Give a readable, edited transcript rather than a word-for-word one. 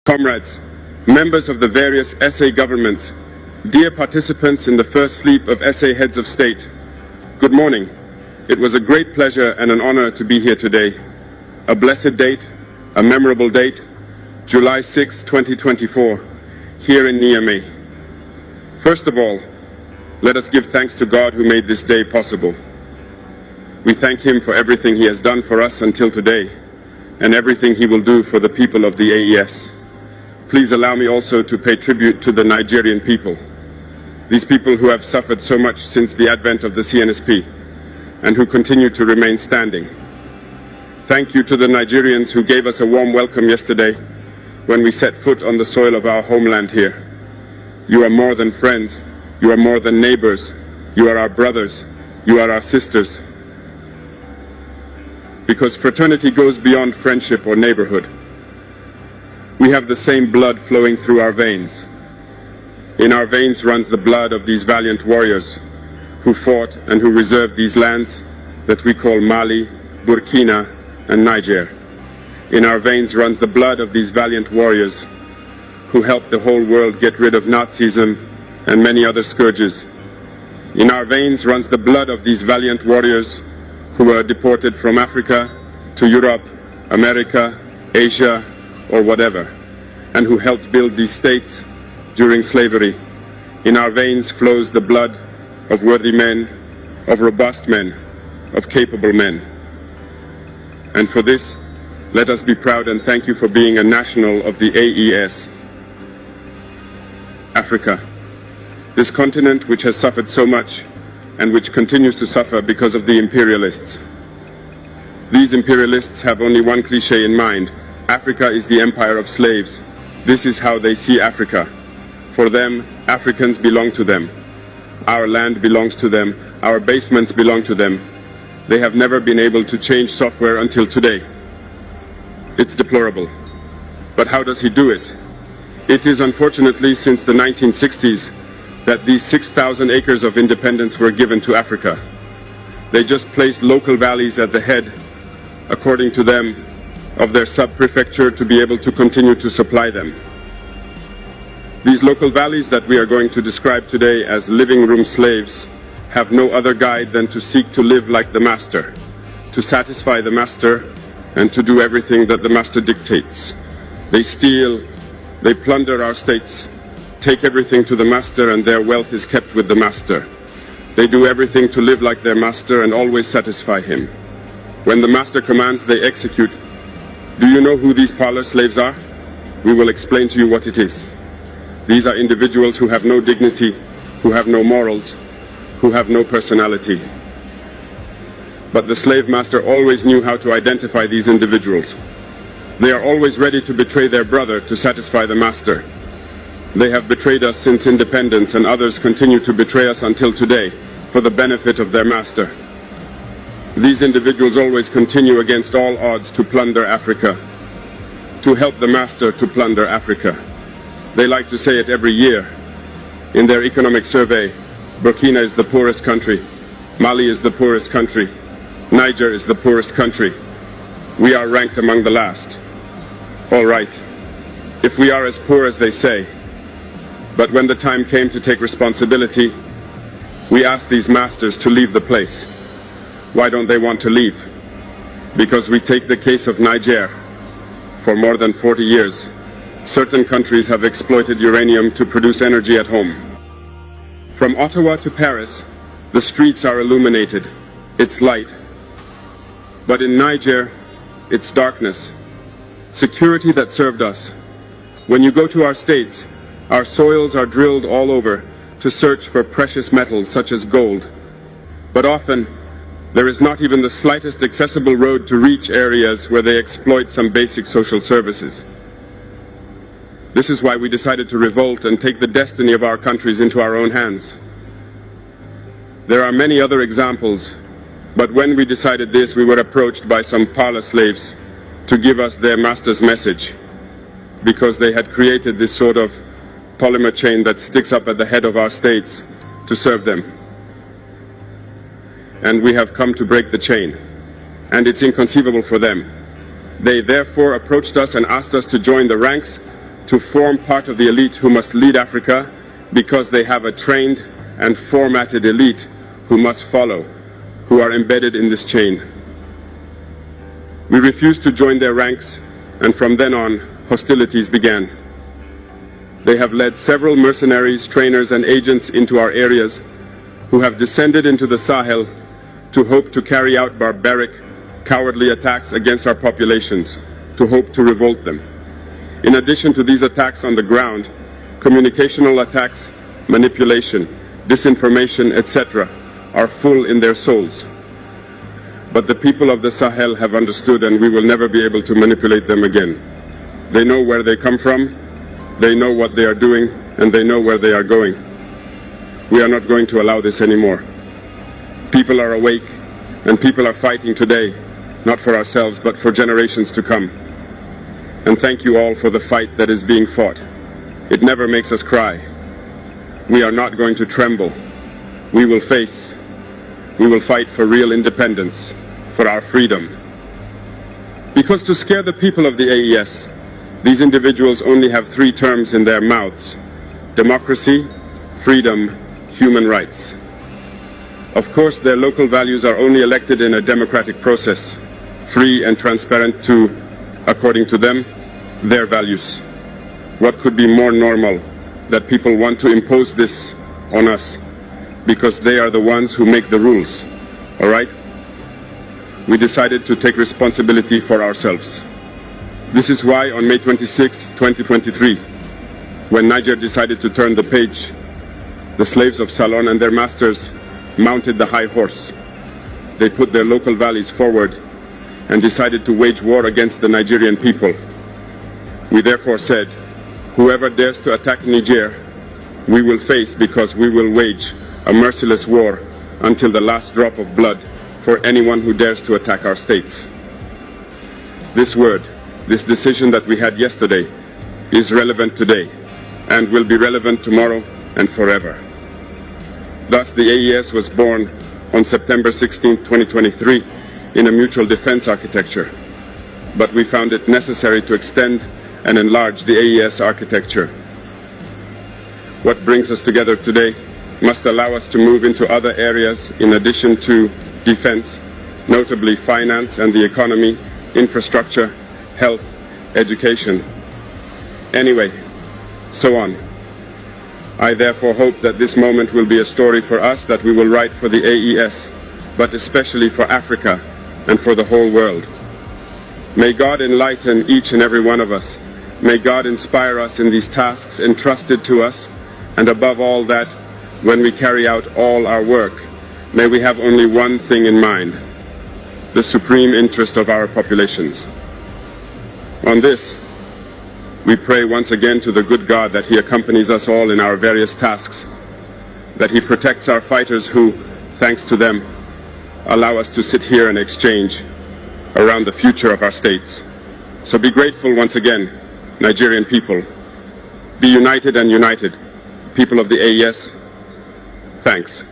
Comrades, members of the various SA governments, dear participants in the first sleep of SA heads of state, good morning. It was a great pleasure and an honor to be here today. A blessed date, a memorable date, July 6, 2024, here in Niamey. First of all, let us give thanks to God who made this day possible. We thank Him for everything He has done for us until today, and everything He will do for the people of the AES. Please allow me also to pay tribute to the Nigerian people, these people who have suffered so much since the advent of the CNSP, and who continue to remain standing. Thank you to the Nigerians who gave us a warm welcome yesterday when we set foot on the soil of our homeland here. You are more than friends, you are more than neighbors, you are our brothers, you are our sisters. Because fraternity goes beyond friendship or neighborhood. We have the same blood flowing through our veins. In our veins runs the blood of these valiant warriors who fought and who reserved these lands that we call Mali, Burkina, and Niger. In our veins runs the blood of these valiant warriors who helped the whole world get rid of Nazism and many other scourges. In our veins runs the blood of these valiant warriors who were deported from Africa to Europe, America, Asia, or whatever, and who helped build these states during slavery. In our veins flows the blood of worthy men, of robust men, of capable men. And for this, let us be proud and thank you for being a national of the AES. Africa, this continent which has suffered so much and which continues to suffer because of the imperialists. These imperialists have only one cliché in mind: Africa is the empire of slaves. This is how they see Africa. For them, Africans belong to them. Our land belongs to them. Our basements belong to them. They have never been able to change software until today. It's deplorable. But how does he do it? It is unfortunately since the 1960s that these 6,000 acres of independence were given to Africa. They just placed local valleys at the head, according to them, of their sub-prefecture to be able to continue to supply them. These local valleys that we are going to describe today as living room slaves have no other guide than to seek to live like the master, to satisfy the master, and to do everything that the master dictates. They steal, they plunder our states, take everything to the master, and their wealth is kept with the master. They do everything to live like their master and always satisfy him. When the master commands, they execute. Do you know who these parlor slaves are? We will explain to you what it is. These are individuals who have no dignity, who have no morals, who have no personality. But the slave master always knew how to identify these individuals. They are always ready to betray their brother to satisfy the master. They have betrayed us since independence, and others continue to betray us until today for the benefit of their master. These individuals always continue against all odds to plunder Africa, to help the master to plunder Africa. They like to say it every year. In their economic survey, Burkina is the poorest country, Mali is the poorest country, Niger is the poorest country. We are ranked among the last. All right, if we are as poor as they say, but when the time came to take responsibility, we asked these masters to leave the place. Why don't they want to leave? Because we take the case of Niger. For more than 40 years, certain countries have exploited uranium to produce energy at home. From Ottawa to Paris, the streets are illuminated. It's light. But in Niger, it's darkness. Security that served us. When you go to our states, our soils are drilled all over to search for precious metals such as gold. But often, there is not even the slightest accessible road to reach areas where they exploit some basic social services. This is why we decided to revolt and take the destiny of our countries into our own hands. There are many other examples, but when we decided this, we were approached by some parlor slaves to give us their master's message, because they had created this sort of polymer chain that sticks up at the head of our states to serve them. And we have come to break the chain, and it's inconceivable for them. They therefore approached us and asked us to join the ranks to form part of the elite who must lead Africa because they have a trained and formatted elite who must follow, who are embedded in this chain. We refused to join their ranks, and from then on, hostilities began. They have led several mercenaries, trainers, and agents into our areas who have descended into the Sahel to hope to carry out barbaric, cowardly attacks against our populations, to hope to revolt them. In addition to these attacks on the ground, communicational attacks, manipulation, disinformation, etc., are full in their souls. But the people of the Sahel have understood, and we will never be able to manipulate them again. They know where they come from, they know what they are doing, and they know where they are going. We are not going to allow this anymore. People are awake, and people are fighting today, not for ourselves, but for generations to come. And thank you all for the fight that is being fought. It never makes us cry. We are not going to tremble. We will face. We will fight for real independence, for our freedom. Because to scare the people of the AES, these individuals only have 3 terms in their mouths: democracy, freedom, human rights. Of course, their local values are only elected in a democratic process, free and transparent to, according to them, their values. What could be more normal that people want to impose this on us because they are the ones who make the rules, all right? We decided to take responsibility for ourselves. This is why on May 26, 2023, when Niger decided to turn the page, the slaves of Salon and their masters mounted the high horse. They put their local values forward and decided to wage war against the Nigerian people. We therefore said, whoever dares to attack Niger, we will face, because we will wage a merciless war until the last drop of blood for anyone who dares to attack our states. This word, this decision that we had yesterday, is relevant today and will be relevant tomorrow and forever. Thus, the AES was born on September 16, 2023, in a mutual defense architecture. But we found it necessary to extend and enlarge the AES architecture. What brings us together today must allow us to move into other areas in addition to defense, notably finance and the economy, infrastructure, health, education. Anyway, so on. I therefore hope that this moment will be a story for us that we will write for the AES, but especially for Africa and for the whole world. May God enlighten each and every one of us. May God inspire us in these tasks entrusted to us, and above all that, when we carry out all our work, may we have only one thing in mind: the supreme interest of our populations. On this, we pray once again to the good God that He accompanies us all in our various tasks, that He protects our fighters who, thanks to them, allow us to sit here and exchange around the future of our states. So be grateful once again, Nigerian people. Be united and united. People of the AES, thanks.